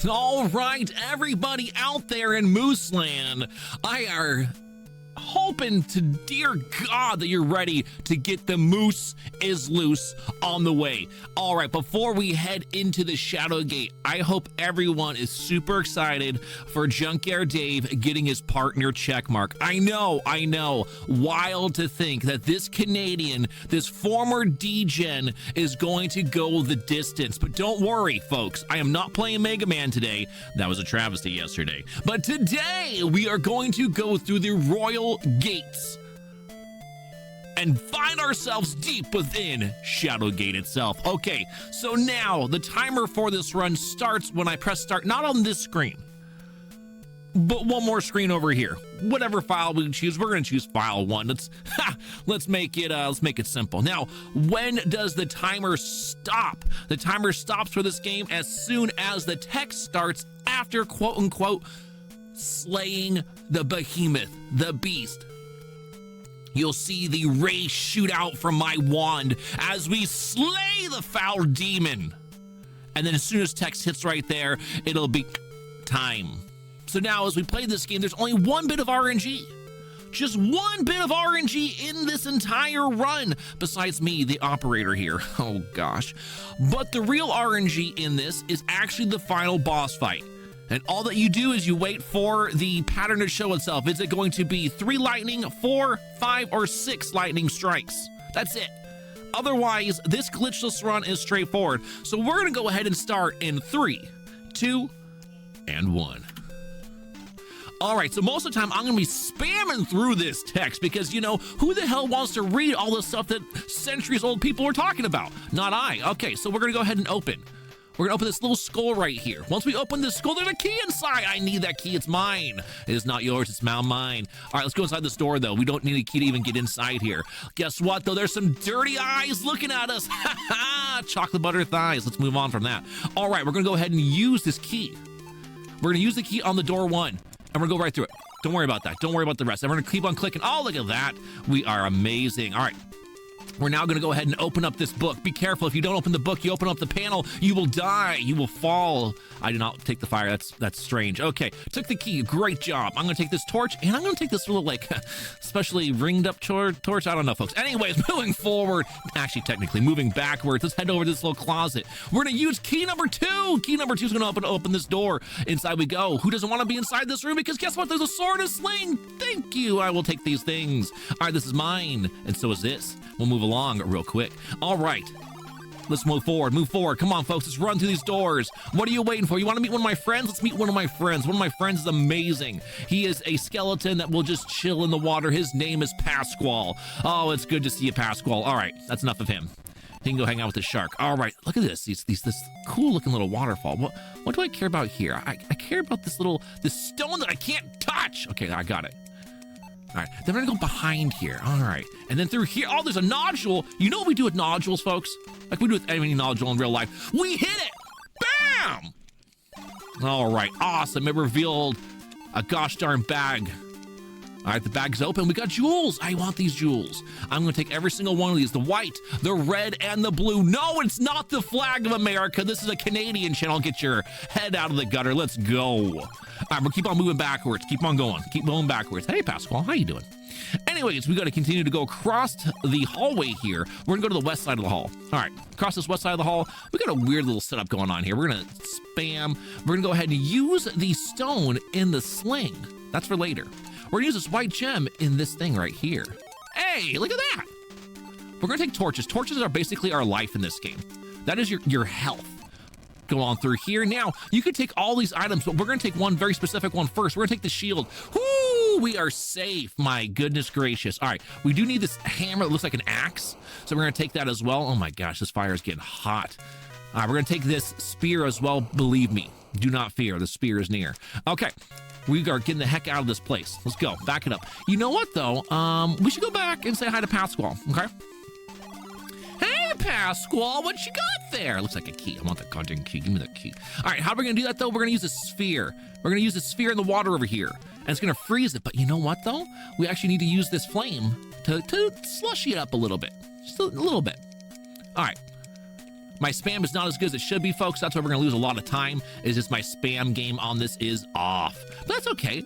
All right, everybody out there in Moose Land, I are hoping to dear God that you're ready to get the Moose is Loose on the way. All right, before we head into the Shadowgate, I hope everyone is super excited for Junkyard Dave getting his partner checkmark. I know, wild to think that this Canadian, this former D-Gen, is going to go the distance. But don't worry, folks, I am not playing Mega Man today. That was a travesty yesterday. But today, we are going to go through the Royal Gates and find ourselves deep within Shadowgate itself. Okay, so now the timer for this run starts when I press start, not on this screen, but one more screen over here. Whatever file we choose, we're gonna choose file 1. Let's make it simple. Now, when does the timer stop? The timer stops for this game as soon as the text starts after quote unquote slaying the behemoth, the beast. You'll see the rays shoot out from my wand as we slay the foul demon. And then as soon as text hits right there, it'll be time. So now as we play this game, there's only one bit of RNG. Just one bit of RNG in this entire run, besides me, the operator here. Oh gosh. But the real RNG in this is actually the final boss fight. And all that you do is you wait for the pattern to show itself. Is it going to be 3 lightning, 4, 5, or 6 lightning strikes? That's it. Otherwise, this glitchless run is straightforward. So we're gonna go ahead and start in 3, 2, and 1. All right, so most of the time I'm gonna be spamming through this text because, you know, who the hell wants to read all the stuff that centuries old people are talking about? Not I. Okay, so we're gonna go ahead and open. We're gonna open this little skull right here. Once we open this skull, there's a key inside. I need that key, it's mine. It is not yours, it's now mine. All right, let's go inside this door though. We don't need a key to even get inside here. Guess what though, there's some dirty eyes looking at us. Ha ha, chocolate butter thighs. Let's move on from that. All right, we're gonna go ahead and use this key. We're gonna use the key on the door 1, and we're gonna go right through it. Don't worry about that, don't worry about the rest. And we're gonna keep on clicking. Oh, look at that. We are amazing. All right. We're now going to go ahead and open up this book. Be careful. If you don't open the book, you open up the panel, you will die. You will fall. I did not take the fire. That's strange. Okay, took the key. Great job. I'm going to take this torch, and I'm going to take this little, like, specially ringed up torch. I don't know, folks. Anyways, moving forward. Actually, technically, moving backwards. Let's head over to this little closet. We're going to use key number 2. Key number 2 is going to open this door. Inside we go. Who doesn't want to be inside this room? Because guess what? There's a sword and sling. Thank you. I will take these things. All right, this is mine, and so is this. We'll move along real quick. All right, let's move forward. Come on, folks, let's run through these doors. What are you waiting for? You want to meet one of my friends? Let's meet one of my friends. One of my friends is amazing. He is a skeleton that will just chill in the water. His name is Pasquale. Oh, it's good to see you, Pasquale. All right, that's enough of him. He can go hang out with the shark. All right, look at this. This cool looking little waterfall. What do I care about here? I care about this stone that I can't touch. Okay, I got it. All right, then we're gonna go behind here. All right, and then through here. Oh, there's a nodule. You know what we do with nodules, folks? Like we do with any nodule in real life. We hit it! Bam! All right, awesome. It revealed a gosh darn bag. All right, the bag's open. We got jewels. I want these jewels. I'm gonna take every single one of these. The white, the red, and the blue. No, it's not the flag of America. This is a Canadian channel. Get your head out of the gutter. Let's go. All right, we'll keep on moving backwards. Keep on going. Keep going backwards. Hey, Pasquale, how you doing? Anyways, we got to continue to go across the hallway here. We're gonna go to the west side of the hall. All right, across this west side of the hall, we got a weird little setup going on here. We're gonna spam. We're gonna go ahead and use the stone in the sling. That's for later. We're gonna use this white gem in this thing right here. Hey, look at that. We're gonna take torches. Torches are basically our life in this game. That is your health. Go on through here. Now, you could take all these items, but we're gonna take one very specific one first. We're gonna take the shield. Whoo, we are safe. My goodness gracious. All right, we do need this hammer that looks like an axe. So we're gonna take that as well. Oh my gosh, this fire is getting hot. All right, we're gonna take this spear as well. Believe me, do not fear, the spear is near. Okay. We are getting the heck out of this place. Let's go. Back it up. You know what, though? We should go back and say hi to Pasquale, okay? Hey, Pasquale, what you got there? Looks like a key. I want the goddamn key. Give me the key. All right, how are we going to do that, though? We're going to use a sphere. We're going to use a sphere in the water over here, and it's going to freeze it. But you know what, though? We actually need to use this flame to slushy it up a little bit. Just a little bit. All right. My spam is not as good as it should be, folks. That's why we're gonna lose a lot of time, is just my spam game on this is off. But that's okay.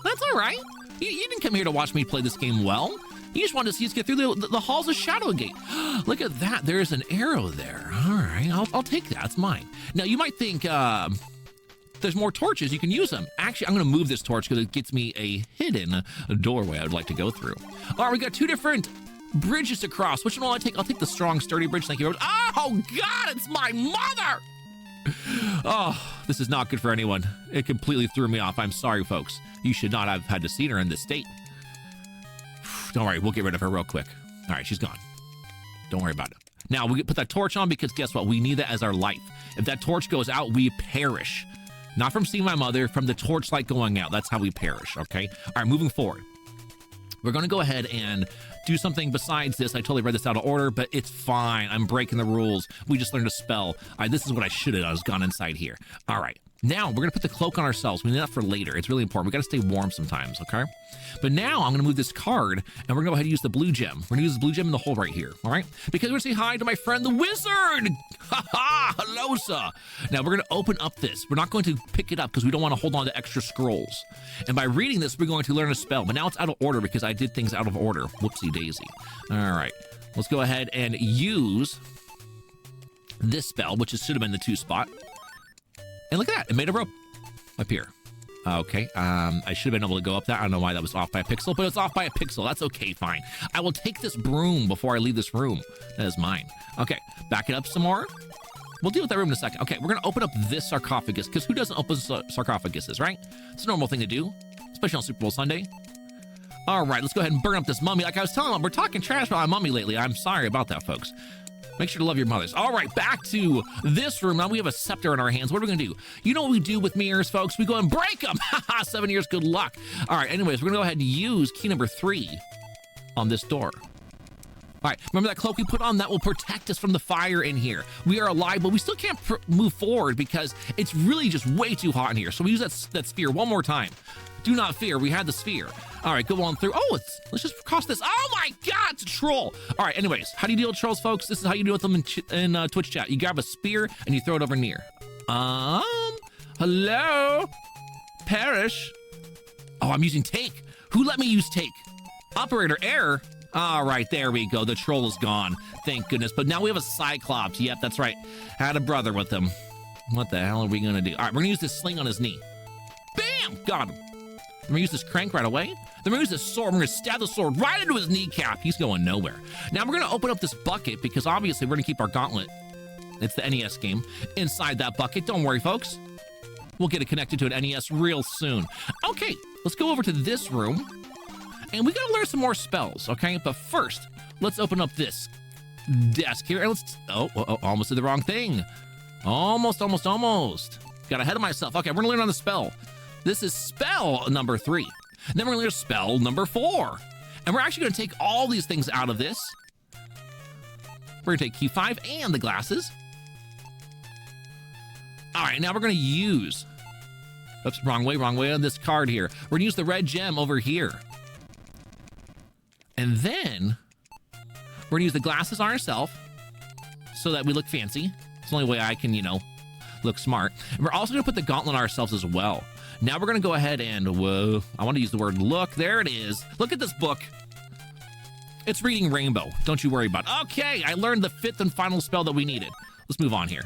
That's all right. You didn't come here to watch me play this game well. You just wanted to see us get through the halls of Shadowgate. Look at that. There's an arrow there. All right, I'll take that. It's mine. Now, you might think there's more torches. You can use them. Actually, I'm going to move this torch because it gets me a hidden doorway I would like to go through. All right, we got 2 different bridges to cross. Which one will I take? I'll take the strong, sturdy bridge. Thank you. Oh, God, it's my mother. Oh, this is not good for anyone. It completely threw me off. I'm sorry, folks. You should not have had to see her in this state. Don't worry, we'll get rid of her real quick. All right, she's gone. Don't worry about it. Now, we put that torch on because guess what? We need that as our life. If that torch goes out, we perish. Not from seeing my mother, from the torchlight going out. That's how we perish, okay? All right, moving forward. We're going to go ahead and do something besides this. I totally read this out of order, but it's fine. I'm breaking the rules. We just learned a spell. All right, this is what I should have done. I was gone inside here. All right. Now, we're going to put the cloak on ourselves. We need that for later. It's really important. We got to stay warm sometimes, okay? But now, I'm going to move this card, and we're going to go ahead and use the blue gem. We're going to use the blue gem in the hole right here, all right? Because we're going to say hi to my friend, the wizard! Ha-ha! Hello, sir! Now, we're going to open up this. We're not going to pick it up because we don't want to hold on to extra scrolls. And by reading this, we're going to learn a spell. But now it's out of order because I did things out of order. Whoopsie daisy. All right. Let's go ahead and use this spell, which should have been the 2 spot. And look at that, it made a rope up here. Okay, I should have been able to go up that. I don't know why that was off by a pixel, but it's off by a pixel. That's okay, fine. I will take this broom before I leave this room. That is mine. Okay, back it up some more. We'll deal with that room in a second. Okay, we're gonna open up this sarcophagus, because who doesn't open sarcophaguses, right? It's a normal thing to do, especially on Super Bowl Sunday. All right, let's go ahead and burn up this mummy. Like I was telling them, we're talking trash about my mummy lately. I'm sorry about that, folks. Make sure to love your mothers. All right, back to this room. Now we have a scepter in our hands. What are we gonna do? You know what we do with mirrors, folks? We go and break them. 7 years, good luck. All right, anyways, we're gonna go ahead and use key number 3 on this door. All right, remember that cloak we put on? That will protect us from the fire in here. We are alive, but we still can't move forward because it's really just way too hot in here. So we use that sphere one more time. Do not fear, we had the sphere. All right, go on through. Oh, let's just cross this. Oh my God, it's a troll. All right, anyways, how do you deal with trolls, folks? This is how you deal with them in Twitch chat. You grab a spear and you throw it over near. Hello? Perish? Oh, I'm using take. Who let me use take? Operator error? All right, there we go. The troll is gone. Thank goodness. But now we have a Cyclops. Yep, that's right. Had a brother with him. What the hell are we gonna do? All right, we're gonna use this sling on his knee. Bam! Got him. I'm gonna use this crank right away. Then we're gonna use this sword. We're gonna stab the sword right into his kneecap. He's going nowhere. Now we're gonna open up this bucket because obviously we're gonna keep our gauntlet. It's the NES game inside that bucket. Don't worry, folks. We'll get it connected to an NES real soon. Okay, let's go over to this room. And we gotta learn some more spells, okay? But first, let's open up this desk here. And let's, oh, almost did the wrong thing. Almost. Got ahead of myself. Okay, we're gonna learn on the spell. This is spell number 3. Then we're gonna learn spell number 4. And we're actually gonna take all these things out of this. We're gonna take key 5 and the glasses. All right, now we're gonna use, oops, wrong way on this card here. We're gonna use the red gem over here. And then we're gonna use the glasses on ourselves so that we look fancy. It's the only way I can, look smart. And we're also gonna put the gauntlet on ourselves as well. Now we're gonna go ahead and, whoa, I want to use the word look. There it is. Look at this book. It's reading rainbow. Don't you worry about it. Okay, I learned the 5th and final spell that we needed. Let's move on here.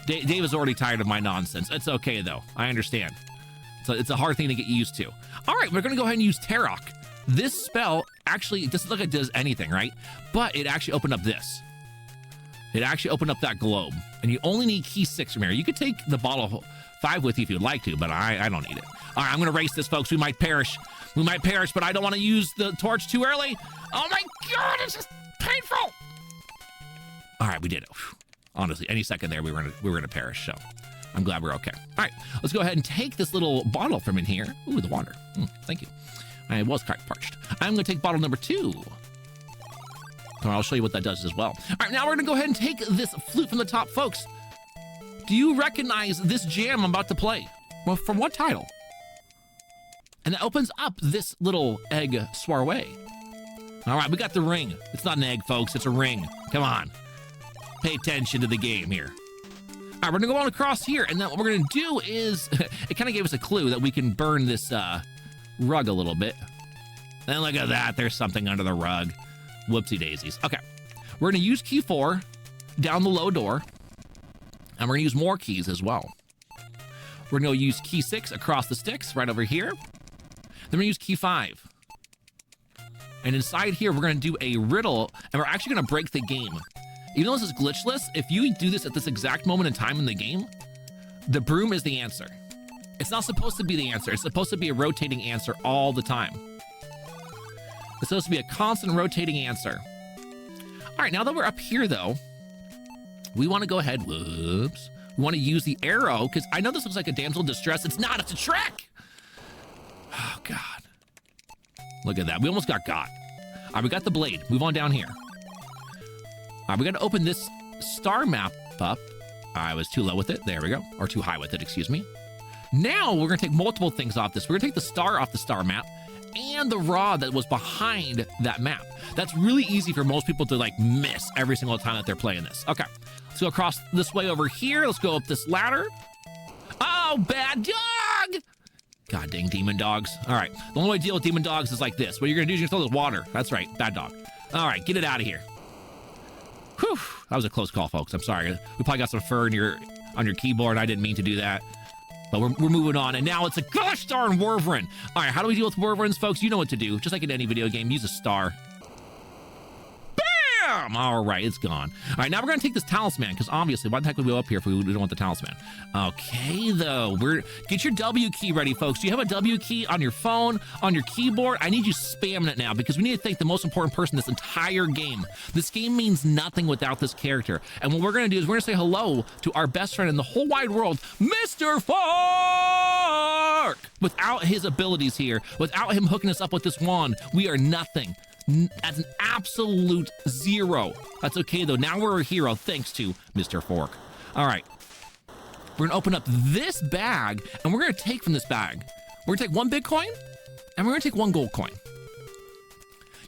Dave is already tired of my nonsense. It's okay, though. I understand. So it's a hard thing to get used to. All right, we're gonna go ahead and use Tarok. This spell actually doesn't look like it does anything, right? But it actually opened up this. It actually opened up that globe. And you only need key 6 from here. You could take the bottle 5 with you if you'd like to, but I don't need it. All right, I'm gonna race this, folks. We might perish. But I don't want to use the torch too early. Oh my God, it's just painful. All right, we did it. Honestly, any second there, we were gonna perish. So I'm glad we're okay. All right, let's go ahead and take this little bottle from in here. Ooh, the water. Thank you. I was quite parched. I'm gonna take bottle number 2. I'll show you what that does as well. All right, now we're gonna go ahead and take this flute from the top, folks. Do you recognize this jam I'm about to play? Well, from what title? And it opens up this little egg soiree. All right, we got the ring. It's not an egg, folks. It's a ring. Come on. pay attention to the game here. All right, we're gonna go on across here, and then what we're gonna do is, it kind of gave us a clue that we can burn this rug a little bit. And look at that, there's something under the rug. Whoopsie daisies. Okay, we're gonna use key 4 down the low door, and we're gonna use more keys as well. We're gonna use key 6 across the sticks right over here. Then we're gonna use key 5. And inside here, we're gonna do a riddle, and we're actually gonna break the game. Even though this is glitchless, if you do this at this exact moment in time in the game, the broom is the answer. It's not supposed to be the answer. It's supposed to be a rotating answer all the time. It's supposed to be a constant rotating answer. All right, now that we're up here though, we wanna go ahead, whoops. We wanna use the arrow, because I know this looks like a damsel in distress. It's not, it's a trick. Oh God. Look at that, we almost got. All right, we got the blade, move on down here. All right, we got to open this star map up. I was too low with it. There we go. Or too high with it, excuse me. Now we're going to take multiple things off this. We're going to take the star off the star map and the rod that was behind that map. That's really easy for most people to like miss every single time that they're playing this. Okay, let's go across this way over here. Let's go up this ladder. Oh, bad dog! God dang demon dogs. All right, the only way to deal with demon dogs is like this. What you're going to do is you're going to throw this water. That's right, bad dog. All right, get it out of here. Whew, that was a close call, folks. I'm sorry. We probably got some fur on your keyboard. I didn't mean to do that. But we're moving on, and now it's a gosh darn Wyvern. All right, how do we deal with Wyverns, folks? You know what to do. Just like in any video game, use a star. Bam! All right, it's gone. All right, now we're going to take this talisman, because obviously, why the heck would we go up here if we don't want the talisman? Okay, though. Get your W key ready, folks. Do you have a W key on your phone, on your keyboard? I need you spamming it now, because we need to thank the most important person in this entire game. This game means nothing without this character. And what we're going to do is we're going to say hello to our best friend in the whole wide world, Mr. Fork! Without his abilities here, without him hooking us up with this wand, we are nothing. That's an absolute 0. That's okay though. Now we're a hero thanks to Mr. Fork. All right. We're gonna open up this bag and we're gonna take from this bag. We're gonna take 1 Bitcoin and we're gonna take 1 gold coin.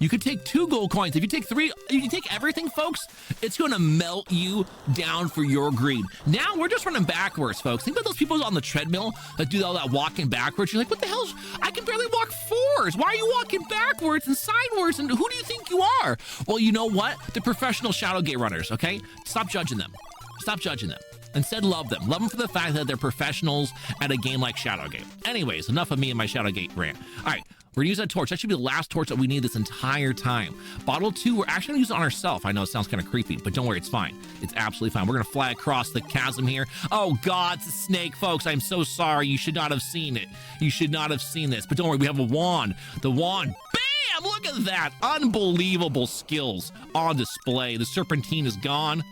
You could take 2 gold coins. If you take 3, if you take everything, folks, it's gonna melt you down for your greed. Now we're just running backwards, folks. Think about those people on the treadmill that do all that walking backwards. You're like, what the hell? I can barely walk 4s. Why are you walking backwards and sideways? And who do you think you are? Well, you know what? The professional Shadowgate runners, okay? Stop judging them. Stop judging them. Instead, love them. Love them for the fact that they're professionals at a game like Shadowgate. Anyways, enough of me and my Shadowgate rant. All right. We're gonna use that torch. That should be the last torch that we need this entire time. Bottle 2, we're actually gonna use it on ourselves. I know it sounds kind of creepy, but don't worry, it's fine. It's absolutely fine. We're gonna fly across the chasm here. Oh God, it's a snake, folks. I'm so sorry. You should not have seen it. You should not have seen this, but don't worry, we have a wand. The wand, bam, look at that. Unbelievable skills on display. The serpentine is gone,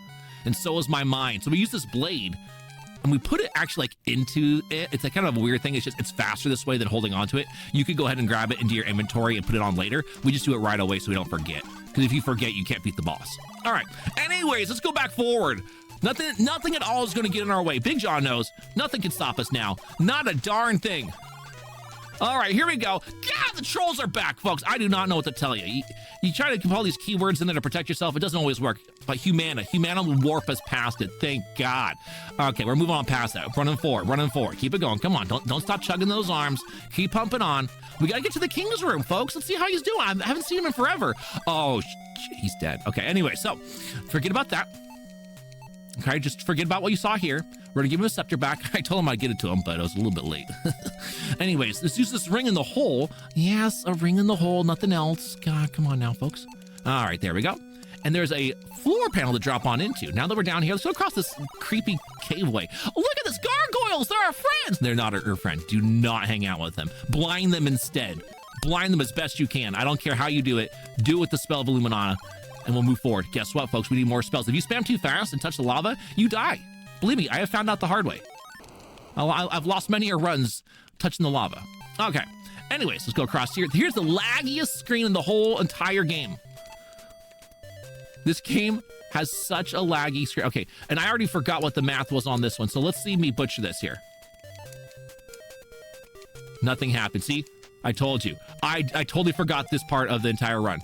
and so is my mind. So we use this blade, and we put it actually like into it. It's a kind of a weird thing. It's faster this way than holding onto it. You could go ahead and grab it into your inventory and put it on later. We just do it right away so we don't forget. Because if you forget, you can't beat the boss. All right. Anyways, let's go back forward. Nothing at all is going to get in our way. Big John knows nothing can stop us now. Not a darn thing. All right, here we go. God, the trolls are back, folks. I do not know what to tell you. You try to put all these keywords in there to protect yourself. It doesn't always work. But Humana will warp us past it. Thank God. Okay, we're moving on past that. Running forward. Keep it going. Come on, don't stop chugging those arms. Keep pumping on. We gotta get to the king's room, folks. Let's see how he's doing. I haven't seen him in forever. Oh, he's dead. Okay, anyway, so forget about that. Okay, just forget about what you saw here. We're gonna give him a scepter back. I told him I'd get it to him, but I was a little bit late. Anyways, let's use this ring in the hole. Yes, a ring in the hole, nothing else. God, come on now, folks. All right, there we go. And there's a floor panel to drop on into. Now that we're down here, let's go across this creepy caveway. Oh, look at this, gargoyles. They're our friends. They're not our friend. Do not hang out with them. Blind them instead. Blind them as best you can. I don't care how you do it. Do it with the spell of Illuminata, and we'll move forward. Guess what, folks? We need more spells. If you spam too fast and touch the lava, you die. Believe me, I have found out the hard way. I've lost many runs touching the lava. Okay. Anyways, let's go across here. Here's the laggiest screen in the whole entire game. This game has such a laggy screen. Okay, and I already forgot what the math was on this one, so let's see me butcher this here. Nothing happened. See? I told you. I totally forgot this part of the entire run.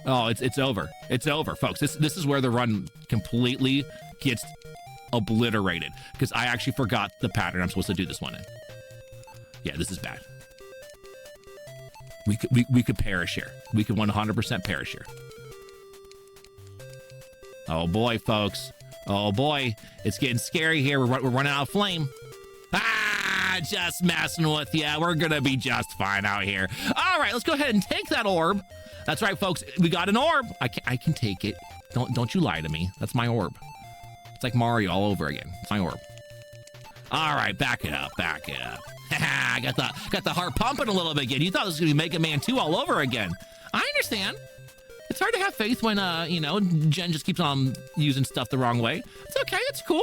Oh, it's over. It's over, folks. This is where the run completely gets obliterated because I actually forgot the pattern I'm supposed to do this one in. Yeah, this is bad. We could perish here. We could 100% perish here. Oh boy, folks. Oh boy, it's getting scary here. We're running out of flame. Ah, just messing with you. We're gonna be just fine out here. All right, let's go ahead and take that orb. That's right, folks. We got an orb. I can take it. Don't you lie to me. That's my orb. It's like Mario all over again. It's my orb. All right, back it up. Back it up. I got the heart pumping a little bit again. You thought this was gonna be Mega Man 2 all over again. I understand. It's hard to have faith when you know, Jen just keeps on using stuff the wrong way. It's okay. It's cool.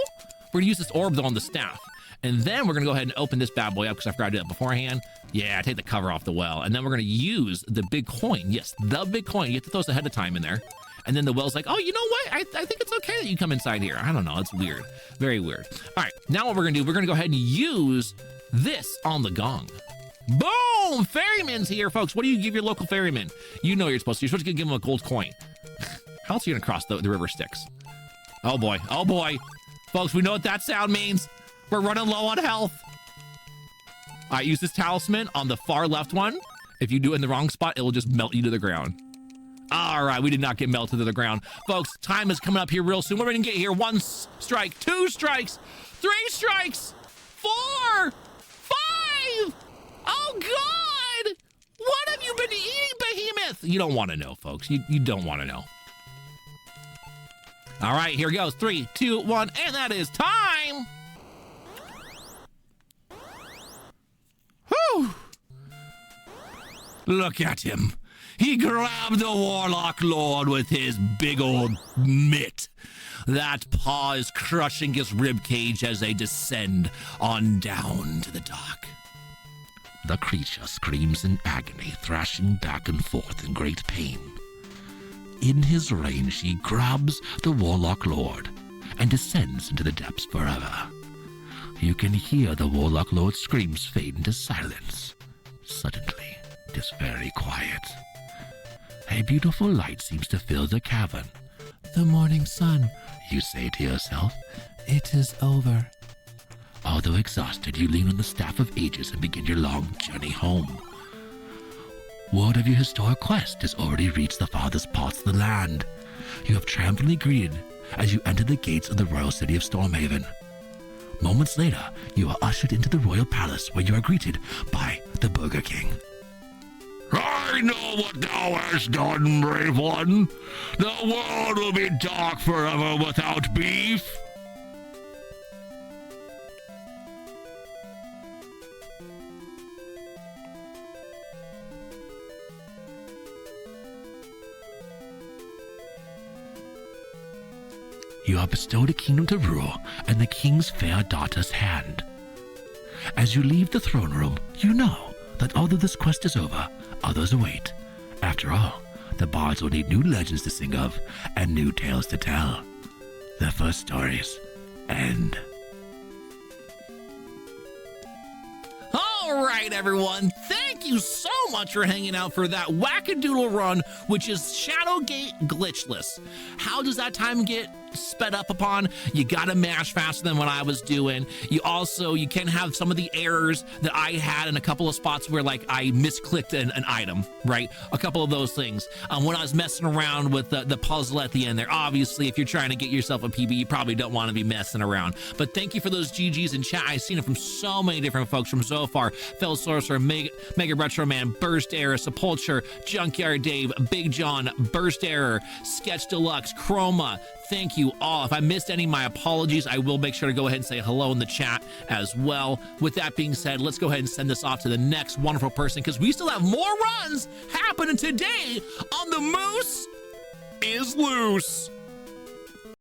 We're gonna use this orb though on the staff. And then we're gonna go ahead and open this bad boy up because I forgot to do that beforehand. Yeah, take the cover off the well. And then we're gonna use the big coin. Yes, the big coin. You have to throw this ahead of time in there. And then the well's like, oh, you know what? I think it's okay that you come inside here. I don't know. It's weird. Very weird. All right, now what we're gonna do, we're gonna go ahead and use this on the gong. Boom! Ferryman's here, folks. What do you give your local ferryman? You know you're supposed to. You're supposed to give him a gold coin. How else are you gonna cross the river Styx? Oh boy. Oh boy. Folks, we know what that sound means. We're running low on health. I use this talisman on the far left one. If you do it in the wrong spot, it will just melt you to the ground. All right, we did not get melted to the ground. Folks, time is coming up here real soon. We're gonna get here. 1 strike, 2 strikes, 3 strikes, 4, 5. Oh God! What have you been eating, Behemoth? You don't want to know, folks. You don't want to know. All right, here goes. 3, 2, 1, and that is time. Whew. Look at him. He grabbed the Warlock Lord with his big old mitt. That paw is crushing his ribcage as they descend on down to the dock. The creature screams in agony, thrashing back and forth in great pain. In his range, he grabs the Warlock Lord and descends into the depths forever. You can hear the Warlock Lord's screams fade into silence. Suddenly, it is very quiet. A beautiful light seems to fill the cavern. The morning sun, you say to yourself. It is over. Although exhausted, you lean on the staff of ages and begin your long journey home. Word of your historic quest has already reached the farthest parts of the land. You have triumphantly greeted as you enter the gates of the royal city of Stormhaven. Moments later, you are ushered into the royal palace where you are greeted by the Burger King. I know what thou hast done, brave one. The world will be dark forever without beef. You are bestowed a kingdom to rule and the king's fair daughter's hand. As you leave the throne room, you know that although this quest is over, others await. After all, the bards will need new legends to sing of and new tales to tell. The first stories end. All right, everyone. Thank you so much for hanging out for that wackadoodle run, which is Shadowgate glitchless. How does that time get sped up upon? You gotta mash faster than what I was doing. You can have some of the errors that I had in a couple of spots where like I misclicked an item, right? A couple of those things. When I was messing around with the puzzle at the end there, obviously if you're trying to get yourself a PB, you probably don't want to be messing around. But thank you for those GGs in chat. I've seen it from so many different folks, from Zofar, Fel Sorcerer, Mega Retro Man, Burst Error, Sepulture, Junkyard Dave, Big John, Burst Error, Sketch Deluxe, Chroma. Thank you all. If I missed any, my apologies. I will make sure to go ahead and say hello in the chat as well. With that being said, let's go ahead and send this off to the next wonderful person because we still have more runs happening today on the M.O.O.S.E is Loose.